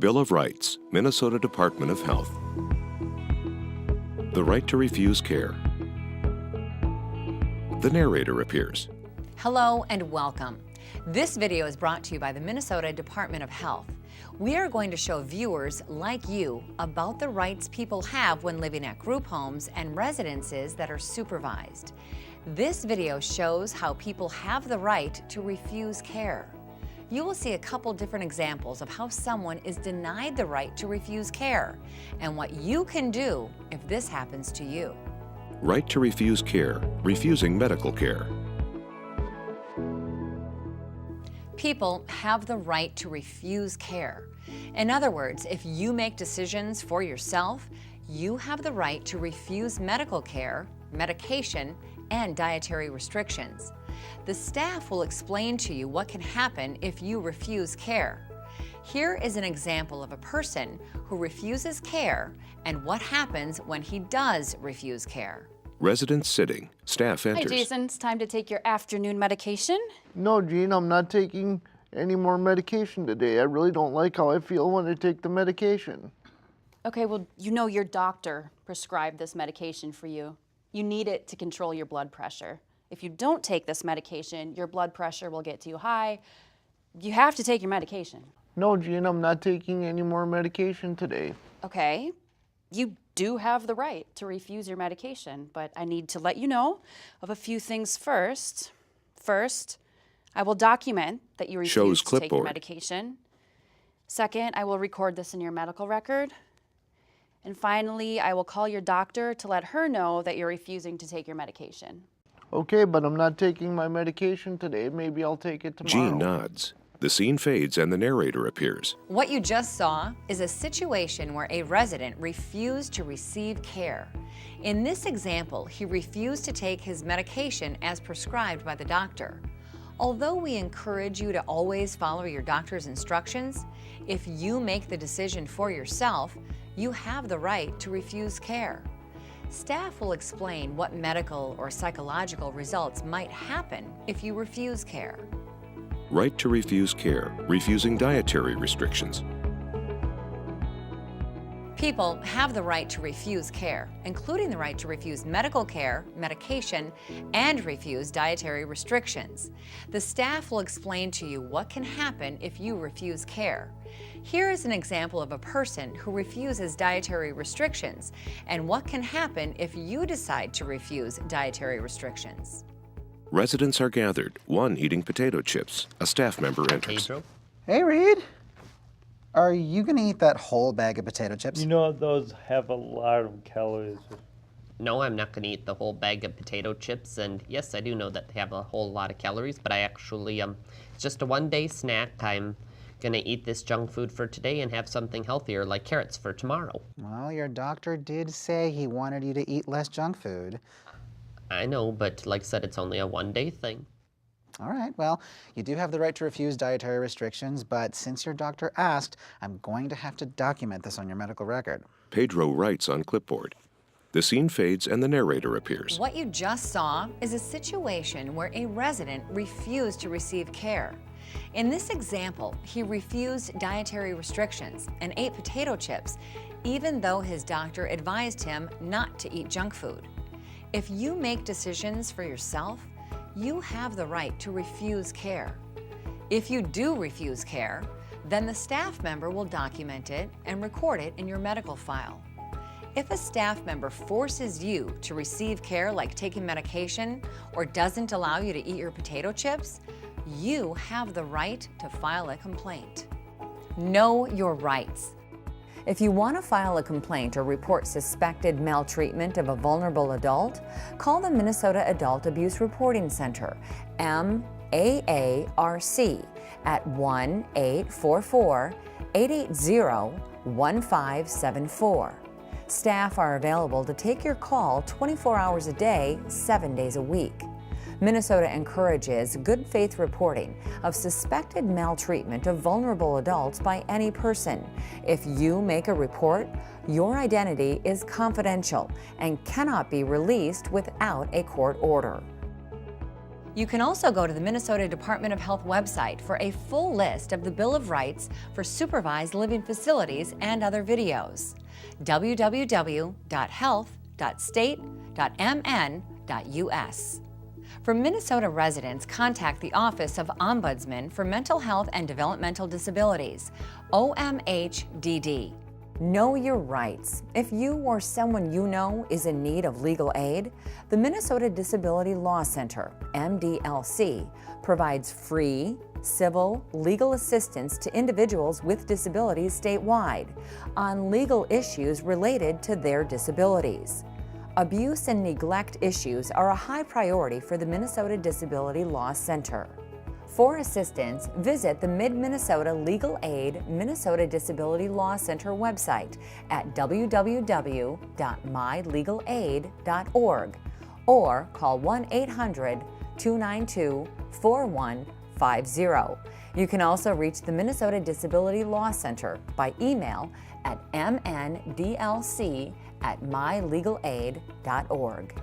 Bill of Rights, Minnesota Department of Health. The right to refuse care. The narrator appears. Hello and welcome. This video is brought to you by the Minnesota Department of Health. We are going to show viewers like you about the rights people have when living at group homes and residences that are supervised. This video shows how people have the right to refuse care. You will see a couple different examples of how someone is denied the right to refuse care and what you can do if this happens to you. Right to refuse care, refusing medical care. People have the right to refuse care. In other words, if you make decisions for yourself, you have the right to refuse medical care, medication, and dietary restrictions. The staff will explain to you what can happen if you refuse care. Here is an example of a person who refuses care and what happens when he does refuse care. Residents sitting. Staff enters. Hi, Jason. It's time to take your afternoon medication. No, Gene, I'm not taking any more medication today. I really don't like how I feel when I take the medication. Okay, well, you know your doctor prescribed this medication for you. You need it to control your blood pressure. If you don't take this medication, your blood pressure will get too high. You have to take your medication. No, Gene, I'm not taking any more medication today. Okay, you do have the right to refuse your medication, but I need to let you know of a few things first. First, I will document that you refuse to take your medication. Second, I will record this in your medical record. And finally, I will call your doctor to let her know that you're refusing to take your medication. Okay, but I'm not taking my medication today. Maybe I'll take it tomorrow. Gene nods. The scene fades and the narrator appears. What you just saw is a situation where a resident refused to receive care. In this example, he refused to take his medication as prescribed by the doctor. Although we encourage you to always follow your doctor's instructions, if you make the decision for yourself, you have the right to refuse care. Staff will explain what medical or psychological results might happen if you refuse care. Right to refuse care, refusing dietary restrictions. People have the right to refuse care, including the right to refuse medical care, medication, and refuse dietary restrictions. The staff will explain to you what can happen if you refuse care. Here is an example of a person who refuses dietary restrictions and what can happen if you decide to refuse dietary restrictions. Residents are gathered, one eating potato chips. A staff member enters. Pedro? Hey, Reed. Are you gonna eat that whole bag of potato chips? You know, those have a lot of calories. No, I'm not going to eat the whole bag of potato chips, and yes, I do know that they have a whole lot of calories, but I actually, it's just a one-day snack. I'm going to eat this junk food for today and have something healthier like carrots for tomorrow. Well, your doctor did say he wanted you to eat less junk food. I know, but like I said, it's only a one-day thing. All right, well, you do have the right to refuse dietary restrictions, but since your doctor asked, I'm going to have to document this on your medical record. Pedro writes on clipboard. The scene fades and the narrator appears. What you just saw is a situation where a resident refused to receive care. In this example, he refused dietary restrictions and ate potato chips, even though his doctor advised him not to eat junk food. If you make decisions for yourself, you have the right to refuse care. If you do refuse care, then the staff member will document it and record it in your medical file. If a staff member forces you to receive care like taking medication or doesn't allow you to eat your potato chips, you have the right to file a complaint. Know your rights. If you want to file a complaint or report suspected maltreatment of a vulnerable adult, call the Minnesota Adult Abuse Reporting Center, MAARC, at 1-844-880-1574. Staff are available to take your call 24 hours a day, 7 days a week. Minnesota encourages good faith reporting of suspected maltreatment of vulnerable adults by any person. If you make a report, your identity is confidential and cannot be released without a court order. You can also go to the Minnesota Department of Health website for a full list of the Bill of Rights for supervised living facilities and other videos. www.health.state.mn.us. For Minnesota residents, contact the Office of Ombudsman for Mental Health and Developmental Disabilities, OMHDD. Know your rights. If you or someone you know is in need of legal aid, the Minnesota Disability Law Center, MDLC, provides free, civil, legal assistance to individuals with disabilities statewide on legal issues related to their disabilities. Abuse and neglect issues are a high priority for the Minnesota Disability Law Center. For assistance, visit the Mid-Minnesota Legal Aid Minnesota Disability Law Center website at www.mylegalaid.org or call 1-800-292-4150. You can also reach the Minnesota Disability Law Center by email at mndlc@mylegalaid.org.